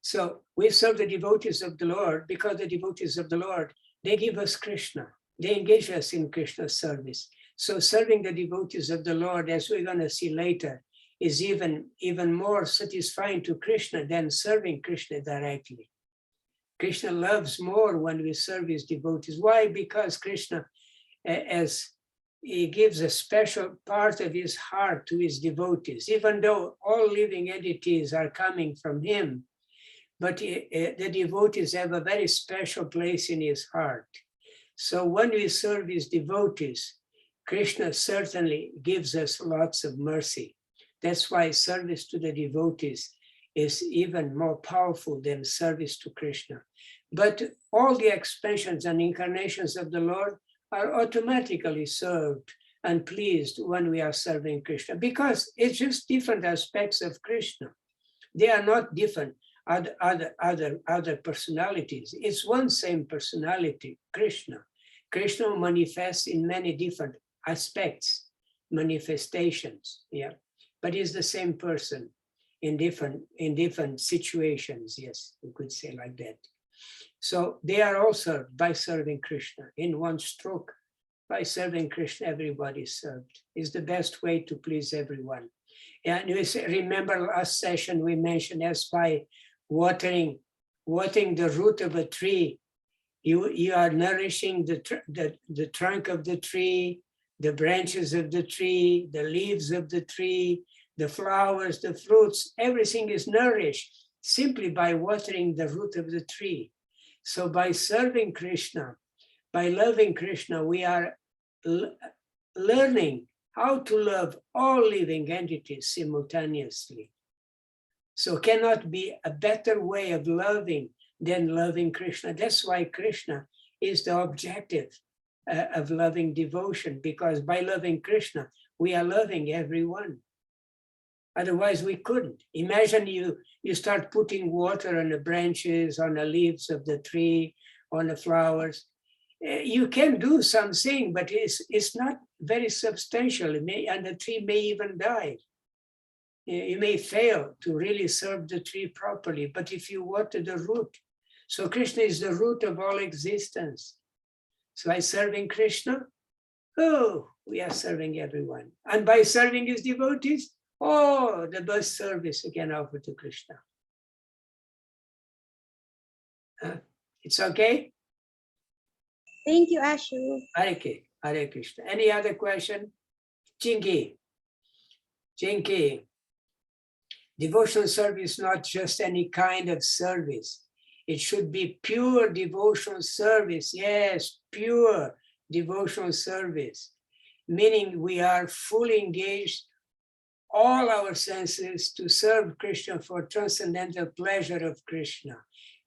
So we serve the devotees of the Lord because the devotees of the Lord, they give us Krishna. They engage us in Krishna's service. So serving the devotees of the Lord, as we're going to see later, is even more satisfying to Krishna than serving Krishna directly. Krishna loves more when we serve his devotees. Why? Because Krishna, as he gives a special part of his heart to his devotees, even though all living entities are coming from him, but the devotees have a very special place in his heart. So when we serve his devotees, Krishna certainly gives us lots of mercy. That's why service to the devotees is even more powerful than service to Krishna. But all the expansions and incarnations of the Lord are automatically served and pleased when we are serving Krishna, because it's just different aspects of Krishna. They are not different other personalities. It's one same personality, Krishna. Krishna manifests in many different aspects, manifestations, yeah. But he's the same person in different situations, yes, we could say like that. So they are all served by serving Krishna. In one stroke, by serving Krishna, everybody is served. It's the best way to please everyone. And we remember last session we mentioned as by watering the root of a tree, you are nourishing the trunk of the tree, the branches of the tree, the leaves of the tree, the flowers, the fruits, everything is nourished simply by watering the root of the tree. So by serving Krishna, by loving Krishna, we are learning how to love all living entities simultaneously. So cannot be a better way of loving than loving Krishna. That's why Krishna is the objective of loving devotion, because by loving Krishna, we are loving everyone. Otherwise, we couldn't. Imagine you start putting water on the branches, on the leaves of the tree, on the flowers. You can do something, but it's not very substantial. And the tree may even die. You may fail to really serve the tree properly, but if you water the root, so Krishna is the root of all existence. So by serving Krishna, oh, we are serving everyone. And by serving his devotees, oh, the best service we can offer to Krishna. It's okay? Thank you, Ashu. Hare Krishna. Any other question? Chinky. Devotional service is not just any kind of service. It should be pure devotional service. Yes, pure devotional service. Meaning we are fully engaged all our senses to serve Krishna for transcendental pleasure of Krishna,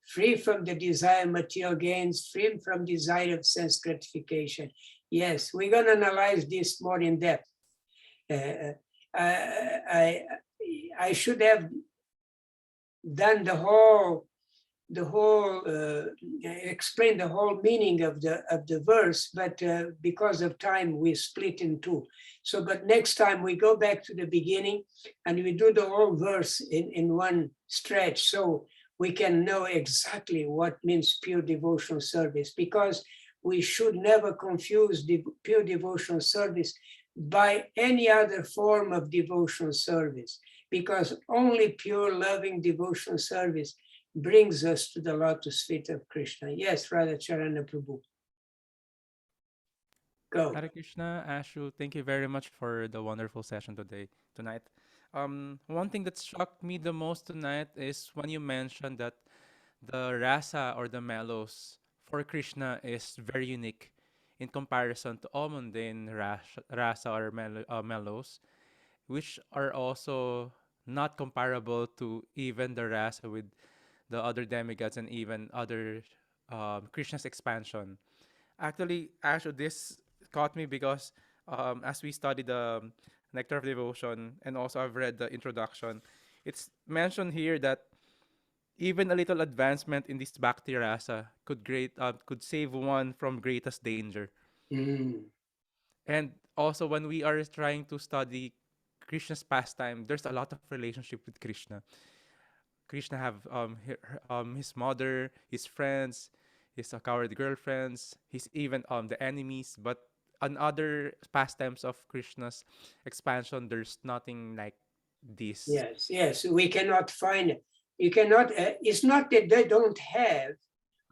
free from the desire of material gains, free from desire of sense gratification. Yes, we're going to analyze this more in depth. I should have done explain the whole meaning of the verse, but because of time, we split in two. So, but next time we go back to the beginning and we do the whole verse in one stretch, so we can know exactly what means pure devotional service, because we should never confuse the pure devotional service by any other form of devotional service, because only pure loving devotional service brings us to the lotus feet of Krishna. Yes, Radha Charana Prabhu. Go. Hare Krishna, Ashu, thank you very much for the wonderful session tonight. One thing that struck me the most tonight is when you mentioned that the rasa or the mellows for Krishna is very unique in comparison to all mundane rasa or mellows, which are also not comparable to even the rasa with the other demigods and even other Krishna's expansion. Actually, this caught me because as we studied the Nectar of Devotion, and also I've read the introduction, it's mentioned here that even a little advancement in this bhakti rasa could save one from greatest danger. And also when we are trying to study Krishna's pastime, there's a lot of relationship with Krishna. Krishna have his mother, his friends, his coward girlfriends, his even the enemies. But on other pastimes of Krishna's expansion, there's nothing like this. Yes, we cannot find it. You cannot, it's not that they don't have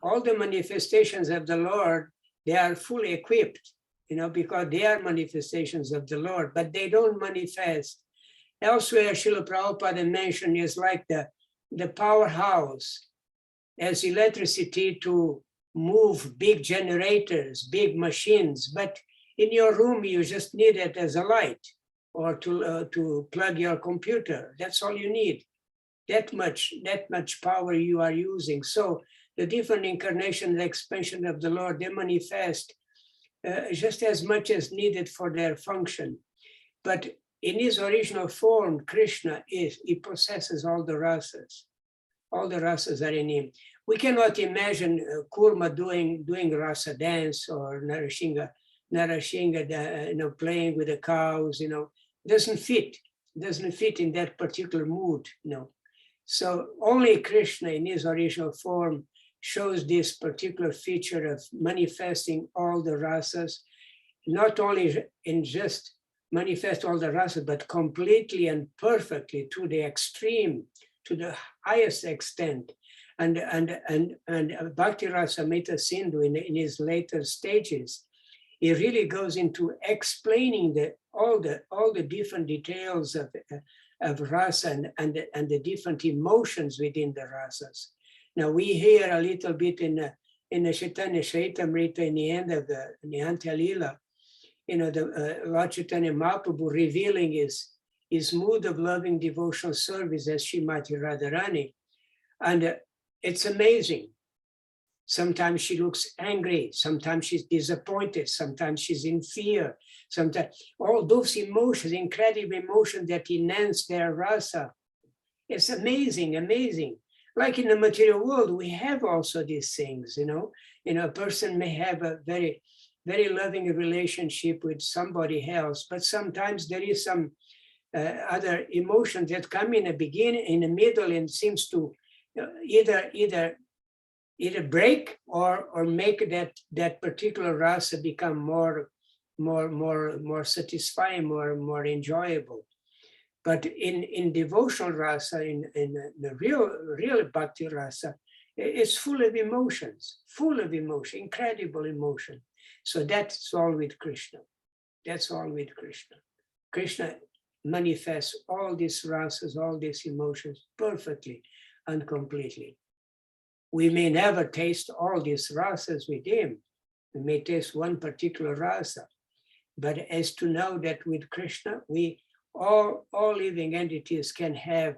all the manifestations of the Lord, they are fully equipped, because they are manifestations of the Lord, but they don't manifest. Elsewhere, Srila Prabhupada mentioned is like the powerhouse as electricity to move big generators, big machines, but in your room, you just need it as a light or to plug your computer. That's all you need. That much power you are using. So the different incarnation, the expansion of the Lord, they manifest just as much as needed for their function. But in his original form, Krishna he possesses all the rasas. All the rasas are in him. We cannot imagine Kurma doing rasa dance or Narashinga playing with the cows, doesn't fit in that particular mood, So only Krishna in his original form shows this particular feature of manifesting all the rasas, not only in just manifest all the rasas, but completely and perfectly to the extreme, to the highest extent. And Bhakti Rasamrita Sindhu in his later stages, he really goes into explaining all the different details of rasa and the different emotions within the rasas. Now we hear a little bit in the Chaitanya Charitamrita in the end of the Antya Lila, the Lord Chaitanya Mahaprabhu revealing his mood of loving devotional service as Srimati Radharani, and it's amazing. Sometimes she looks angry, sometimes she's disappointed, sometimes she's in fear, sometimes all those emotions, incredible emotions that enhance their rasa. It's amazing, amazing. Like in the material world, we have also these things, a person may have a very, very loving relationship with somebody else, but sometimes there is some other emotions that come in the beginning, in the middle, and seems to either break or make that particular rasa become more satisfying, more enjoyable. But in devotional rasa, in the real bhakti rasa, it's full of emotions, incredible emotion. So that's all with Krishna. That's all with Krishna. Krishna manifests all these rasas, all these emotions perfectly and completely. We may never taste all these rasas with him. We may taste one particular rasa, but as to know that with Krishna, all living entities can have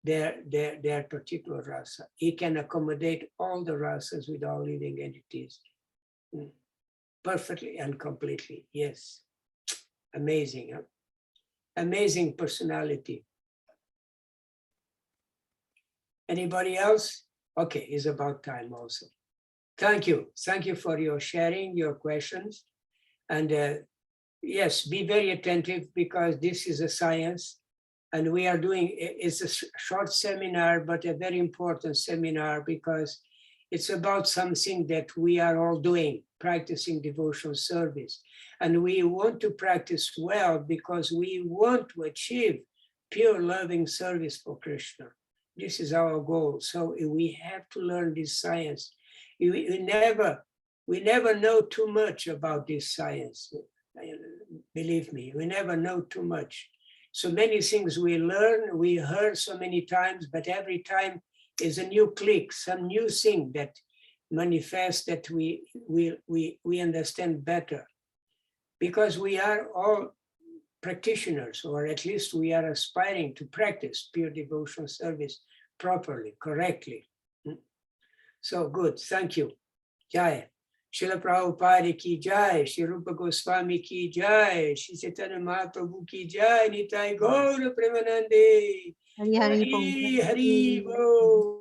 their particular rasa. He can accommodate all the rasas with all living entities perfectly and completely. Yes, amazing, huh? Amazing personality. Anybody else? Okay, it's about time also. Thank you for your sharing, your questions, and yes, be very attentive because this is a science. And we are doing, it's a short seminar, but a very important seminar because it's about something that we are all doing, practicing devotional service. And we want to practice well because we want to achieve pure loving service for Krishna. This is our goal. So we have to learn this science. We never know too much about this science. Believe me, we never know too much. So many things we learn, we heard so many times, but every time is a new click, some new thing that manifests that we understand better. Because we are all practitioners, or at least we are aspiring to practice pure devotional service properly, correctly. So good, thank you. Jai. Srila Prabhupada ki jai, Sri Rupa Goswami ki jai, Sri Chaitanya Mahaprabhu ki jai, Nitai Gaura Premanande. Hari Hari Hari Hari Bo.